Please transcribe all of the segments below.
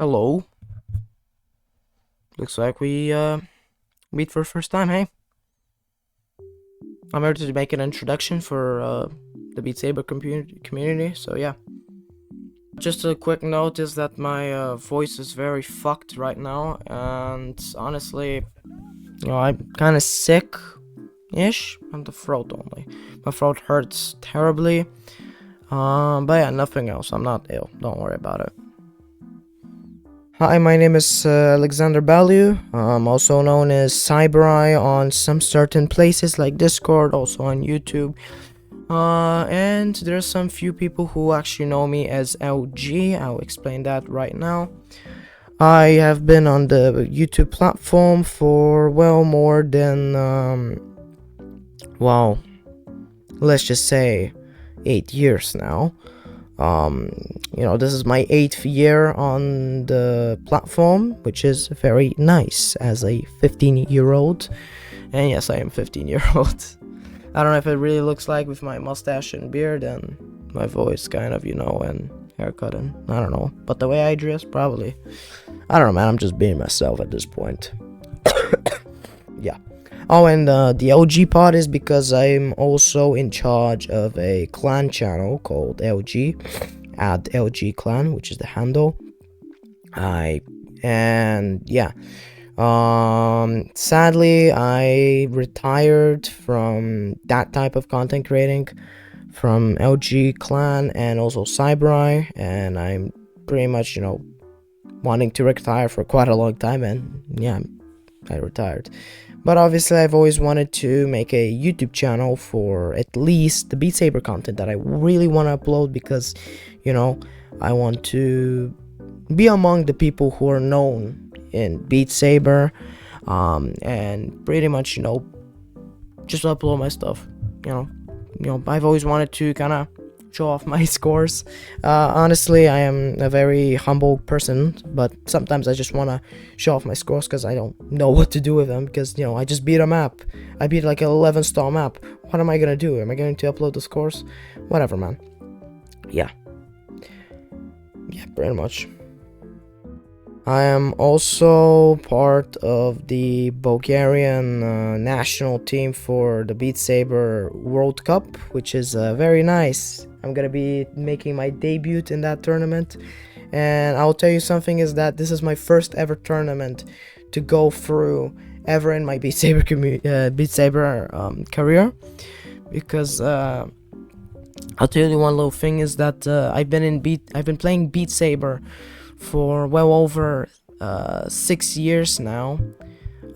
Hello. Looks like we meet for the first time, hey? I'm here to make an introduction for the Beat Saber community, so yeah. Just a quick note is that my voice is very fucked right now, and honestly, I'm kind of sick-ish on the throat only. My throat hurts terribly, but yeah, nothing else. I'm not ill. Don't worry about it. Hi, my name is Alexander Balu. I'm also known as CyberEye on some certain places like Discord, also on YouTube. And there's some few people who actually know me as LG. I'll explain that right now. I have been on the YouTube platform for well more than well, let's just say 8 years now. This is my 8th year on the platform, which is very nice as a 15-year-old. And yes, I am 15-year-old. I don't know if it really looks like with my mustache and beard and my voice kind of, and haircut and I don't know. But the way I dress, probably. I don't know, man. I'm just being myself at this point. Yeah. Oh, and the LG pod is because I'm also in charge of a clan channel called LG, at LG Clan, which is the handle. Sadly, I retired from that type of content creating from LG Clan and also CyberEye, and I'm pretty much, wanting to retire for quite a long time, and yeah, I retired. But obviously, I've always wanted to make a YouTube channel for at least the Beat Saber content that I really want to upload because, I want to be among the people who are known in Beat Saber, and pretty much, just upload my stuff. I've always wanted to kind of show off my scores. Honestly, I am a very humble person, but sometimes I just want to show off my scores because I don't know what to do with them because, I just beat a map. I beat like an 11-star map. What am I going to do? Am I going to upload the scores? Whatever, man. Yeah, pretty much. I am also part of the Bulgarian national team for the Beat Saber World Cup, which is very nice. I'm gonna be making my debut in that tournament, and I'll tell you something is that this is my first ever tournament to go through ever in my Beat Saber career, because I'll tell you one little thing is that I've been playing Beat Saber for well over 6 years now.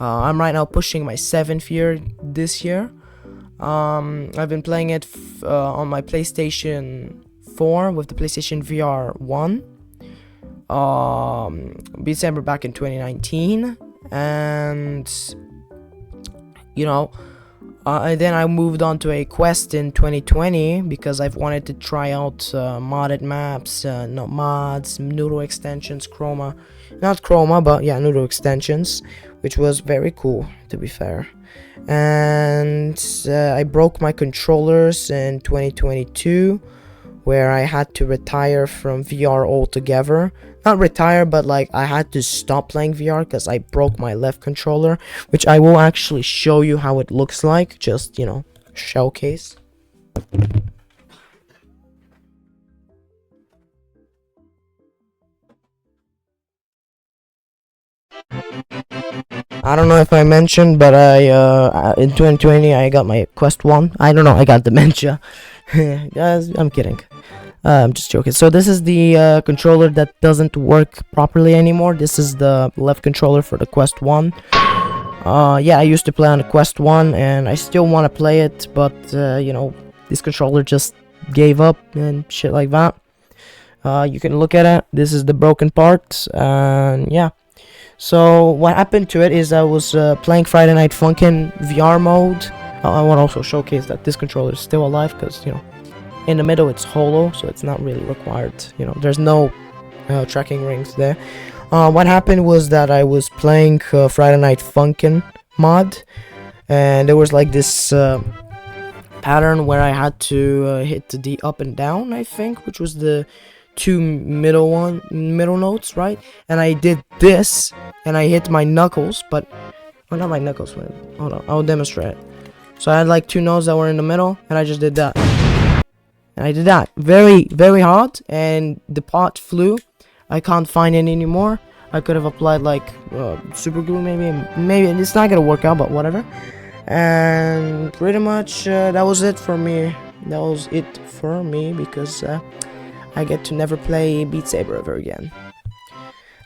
I'm right now pushing my 7th year this year. I've been playing it on my PlayStation 4 with the PlayStation VR 1. Beat Saber back in 2019, and then I moved on to a quest in 2020 because I've wanted to try out modded maps, not mods, noodle extensions, noodle extensions, which was very cool, to be fair. And I broke my controllers in 2022, where I had to retire from VR altogether. Not retire, but like I had to stop playing VR because I broke my left controller, which I will actually show you how it looks like, just, showcase. I don't know if I mentioned, but in 2020 I got my Quest 1. I don't know, I got dementia. Guys, I'm kidding. I'm just joking. So this is the controller that doesn't work properly anymore. This is the left controller for the Quest 1. I used to play on the Quest 1 and I still want to play it, but this controller just gave up and shit like that. You can look at it. This is the broken part, and yeah. So what happened to it is I was playing Friday Night Funkin' VR mode. I want to also showcase that this controller is still alive because, in the middle it's hollow, so it's not really required. There's no tracking rings there. What happened was that I was playing Friday Night Funkin' mod, and there was like this pattern where I had to hit the up and down, I think, which was the two middle notes, right? And I did this, and I hit my knuckles, but well, not my knuckles. Hold on, I'll demonstrate it. So I had like two notes that were in the middle, and I just did that. And I did that very, very hard, and the pot flew. I can't find it anymore. I could have applied like super glue, maybe it's not gonna work out, but whatever. And pretty much that was it for me. Because I get to never play Beat Saber ever again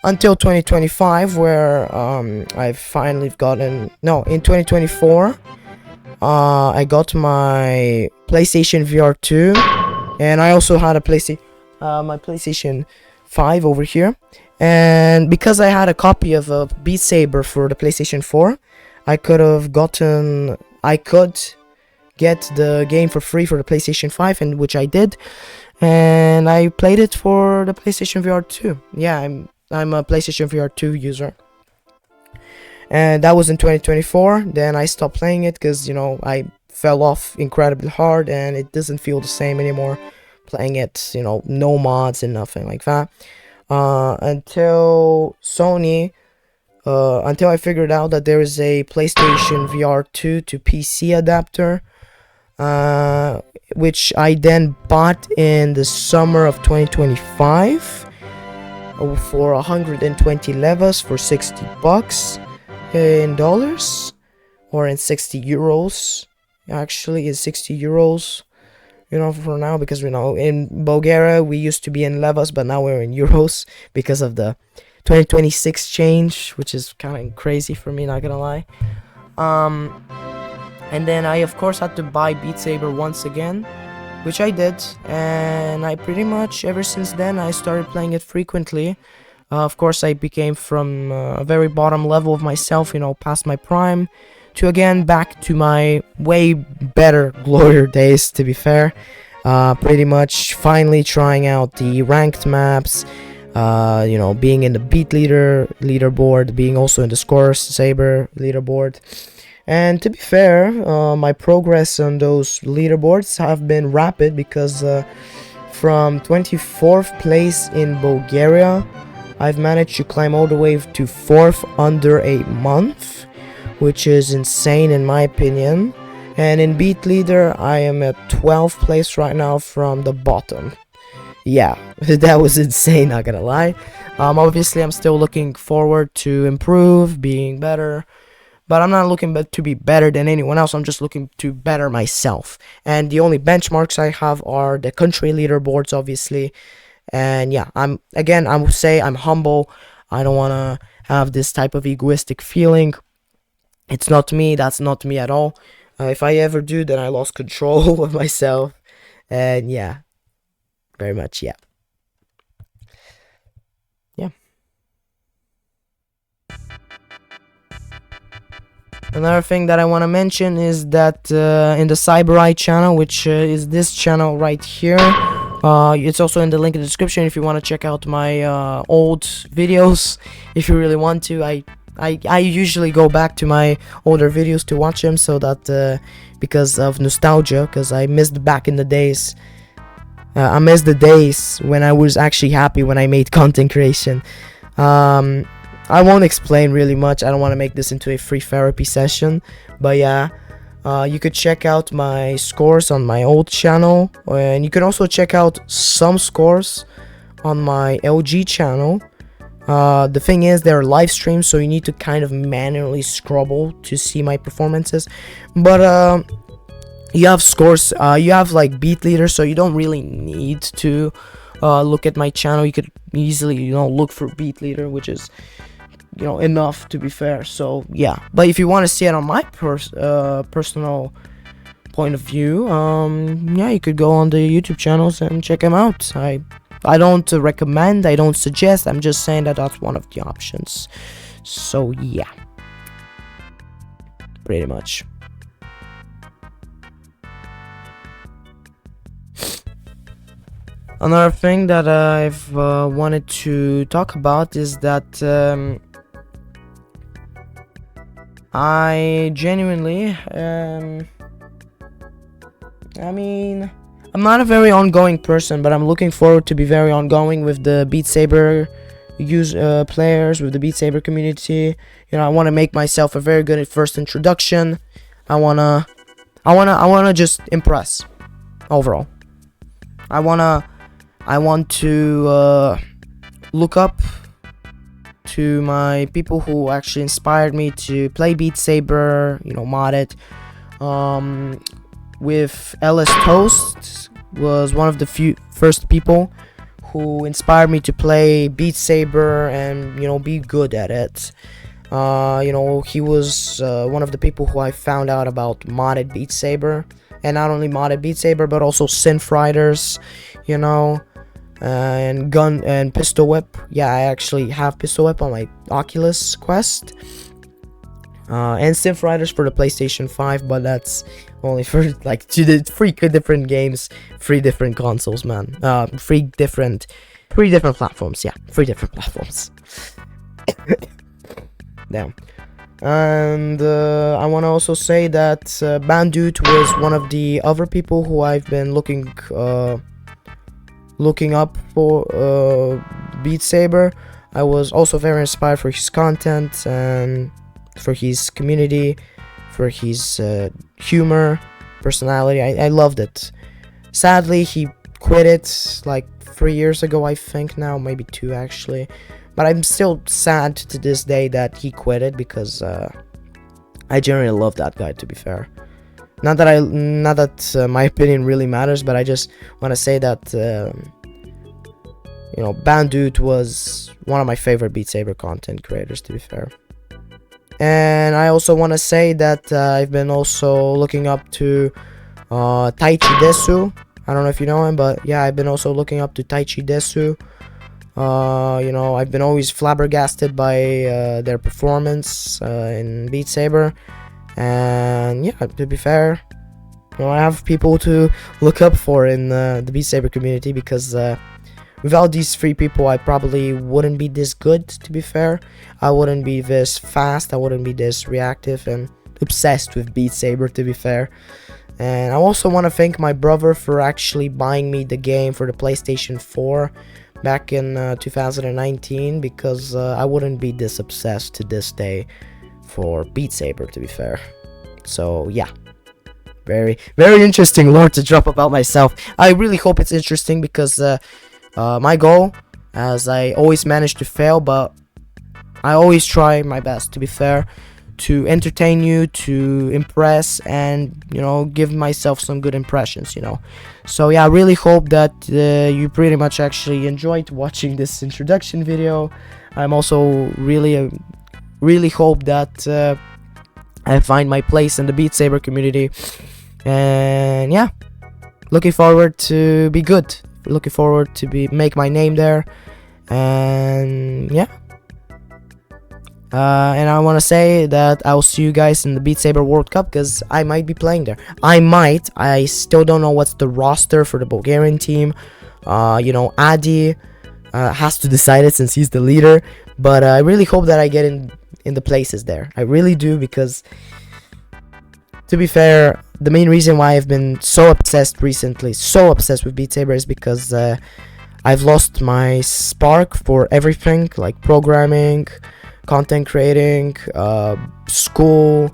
until 2025, where I've finally gotten in 2024. I got my PlayStation VR 2, and I also had a my PlayStation 5 over here. And because I had a copy of a Beat Saber for the PlayStation 4, I could get the game for free for the PlayStation 5, and which I did, and I played it for the PlayStation VR 2. Yeah, I'm a PlayStation VR 2 user. And that was in 2024. Then I stopped playing it because, I fell off incredibly hard, and it doesn't feel the same anymore playing it, no mods and nothing like that. Until I figured out that there is a PlayStation VR 2 to PC adapter, which I then bought in the summer of 2025 for 120 levas for $60 in dollars, or in 60 euros. Actually, it's 60 euros. For now, because in Bulgaria we used to be in levas, but now we're in euros because of the 2026 change, which is kind of crazy for me, not gonna lie. And then I of course had to buy Beat Saber once again, which I did, and I pretty much ever since then I started playing it frequently. Of course, I became from a very bottom level of myself, past my prime, to again back to my way better glory days, to be fair. Pretty much finally trying out the ranked maps, being in the Beat leaderboard, being also in the Score Saber leaderboard. And to be fair, my progress on those leaderboards have been rapid, because from 24th place in Bulgaria, I've managed to climb all the way to 4th under a month, which is insane in my opinion. And in Beat Leader, I am at 12th place right now from the bottom. Yeah, that was insane, not gonna lie. Obviously, I'm still looking forward to improve, being better. But I'm not looking to be better than anyone else. I'm just looking to better myself. And the only benchmarks I have are the country leaderboards, obviously. And yeah, I would say I'm humble. I don't want to have this type of egoistic feeling. It's not me. That's not me at all. If I ever do, then I lost control of myself. And yeah, very much, yeah. Yeah. Another thing that I want to mention is that in the CyberEye channel, which is this channel right here, it's also in the link in the description if you want to check out my old videos. If you really want to, I usually go back to my older videos to watch them, so that because of nostalgia, because I missed back in the days. I missed the days when I was actually happy when I made content creation. I won't explain really much. I don't want to make this into a free therapy session, but yeah, you could check out my scores on my old channel, and you can also check out some scores on my LG channel. The thing is, they're live streams, so you need to kind of manually scroll to see my performances, but you have scores, you have like Beat Leader, so you don't really need to look at my channel. You could easily look for Beat Leader, which is enough, to be fair. So yeah, but if you want to see it on my personal point of view, yeah, you could go on the YouTube channels and check them out. I don't recommend, I don't suggest, I'm just saying that that's one of the options. So yeah, pretty much. Another thing that I've wanted to talk about is that I genuinely, I'm not a very ongoing person, but I'm looking forward to be very ongoing with the Beat Saber players, with the Beat Saber community. You know, I want to make myself a very good first introduction. I wanna just impress overall. I want to look up to my people who actually inspired me to play Beat Saber, you know, mod it. With Ellis Toast was one of the first people who inspired me to play Beat Saber and, you know, be good at it. You know, he was one of the people who I found out about modded Beat Saber, and not only modded Beat Saber but also synth riders, you know, and gun and pistol whip. Yeah, I actually have pistol whip on my Oculus Quest, and synth riders for the PlayStation 5, but that's only for like three different games, 3 different consoles, man. 3 different platforms. Yeah, 3 different platforms. Damn. And I want to also say that Bandute was one of the other people who I've been looking up for Beat Saber. I was also very inspired for his content and for his community, for his humor, personality. I loved it. Sadly, he quit it like 3 years ago, I think now, maybe 2 actually. But I'm still sad to this day that he quit it, because I generally love that guy, to be fair. Not that my opinion really matters, but I just want to say that you know, Bandute was one of my favorite Beat Saber content creators, to be fair. And I also want to say that I've been also looking up to Taichi Desu. I don't know if you know him, but yeah, I've been also looking up to Taichi Desu. You know, I've been always flabbergasted by their performance in Beat Saber. And yeah, to be fair, you know, I have people to look up for in the Beat Saber community, because without these 3 people, I probably wouldn't be this good, to be fair. I wouldn't be this fast, I wouldn't be this reactive and obsessed with Beat Saber, to be fair. And I also want to thank my brother for actually buying me the game for the PlayStation 4 back in 2019, because I wouldn't be this obsessed to this day for Beat Saber, to be fair. So yeah, very interesting lore to drop about myself. I really hope it's interesting, because my goal, as I always manage to fail, but I always try my best, to be fair, to entertain you, to impress, and, you know, give myself some good impressions, you know. So yeah, I really hope that you pretty much actually enjoyed watching this introduction video. I'm also really hope that I find my place in the Beat Saber community, and yeah, looking forward to be good, looking forward to make my name there, and yeah. And I want to say that I'll see you guys in the Beat Saber World Cup, because I might be playing there. I still don't know what's the roster for the Bulgarian team. You know, Adi has to decide it, since he's the leader. But I really hope that I get in the places there. I really do, because, to be fair, the main reason why I've been so obsessed recently, so obsessed with Beat Saber, is because I've lost my spark for everything, like programming, content creating, school,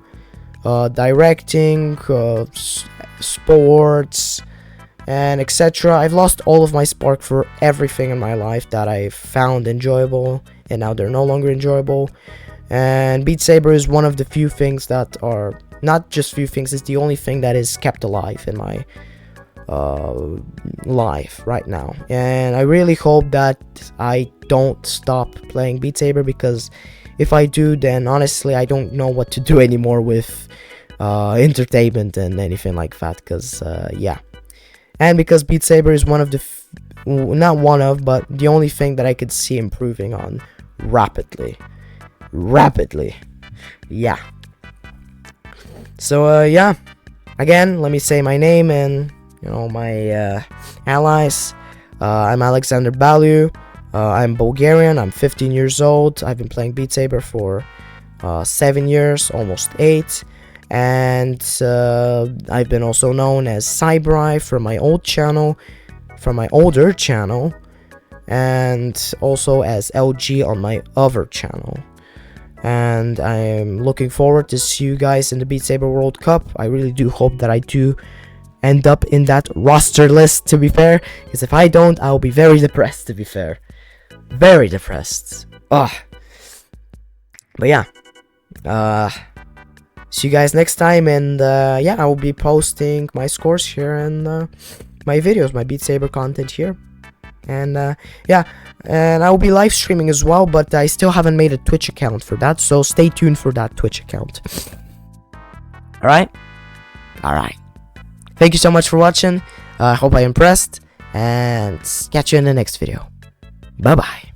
directing, sports, and etc. I've lost all of my spark for everything in my life that I found enjoyable, and now they're no longer enjoyable. And Beat Saber is one of the few things that are, not just few things, it's the only thing that is kept alive in my life right now. And I really hope that I don't stop playing Beat Saber, because if I do, then honestly I don't know what to do anymore with entertainment and anything like that, because yeah. And because Beat Saber is one of the not one of, but the only thing that I could see improving on rapidly. Yeah. So yeah, again, let me say my name and, you know, my allies. I'm Alexander Baliu. I'm Bulgarian. I'm 15 years old. I've been playing Beat Saber for 7 years, almost 8. and I've been also known as Cybri from my old channel, from my older channel, and also as LG on my other channel. And I'm looking forward to see you guys in the Beat Saber World Cup. I really do hope that I do end up in that roster list, to be fair, because if I don't, I'll be very depressed, to be fair. Very depressed. Ugh. But yeah, see you guys next time, and yeah, I will be posting my scores here and my videos, my Beat Saber content here. And yeah, and I will be live streaming as well, but I still haven't made a Twitch account for that, so stay tuned for that Twitch account. Alright? Alright. Thank you so much for watching. I hope I impressed, and catch you in the next video. Bye bye.